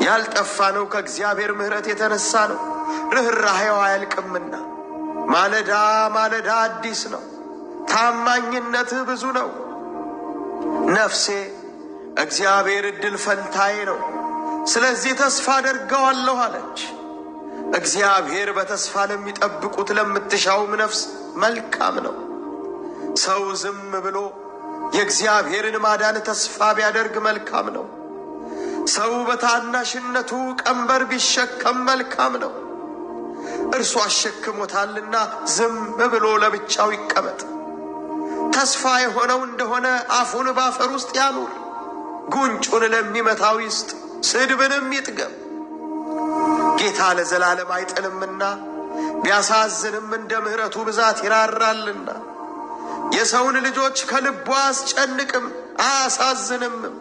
ያልጠፋነው ከእግዚአብሔር ምሕረት የተነሳ ነው። ርኅራኄው አያልቅምና ማለዳ ማለዳ አዲስ ነው። ታማኝነትህ ብዙ ነው። ነፍሴ እግዚአብሔር ዕድል ፈንታዬ ነው፣ ስለዚህ ተስፋ አደርገዋለሁ አለች። እግዚአብሔር በተስፋ ለሚጠብቁት ለምትሻውም ነፍስ መልካም ነው። ሰው ዝም ብሎ የእግዚአብሔርን ማዳን ተስፋ ቢያደርግ መልካም ነው። ሰው በታናሽነቱ ቀንበር ቢሸከም መልካም ነው። እርሱ አሸክሞታልና ዝም ብሎ ለብቻው ይቀመጥ። ተስፋ የሆነው እንደሆነ አፉን ባፈር ውስጥ ያኑር፣ ጉንጩን ለሚመታው ይስጥ፣ ስድብንም ይጥገም። ጌታ ለዘላለም አይጥልምና ቢያሳዝንም እንደ ምሕረቱ ብዛት ይራራልና። የሰውን ልጆች ከልቡ አያስጨንቅም አያሳዝንምም።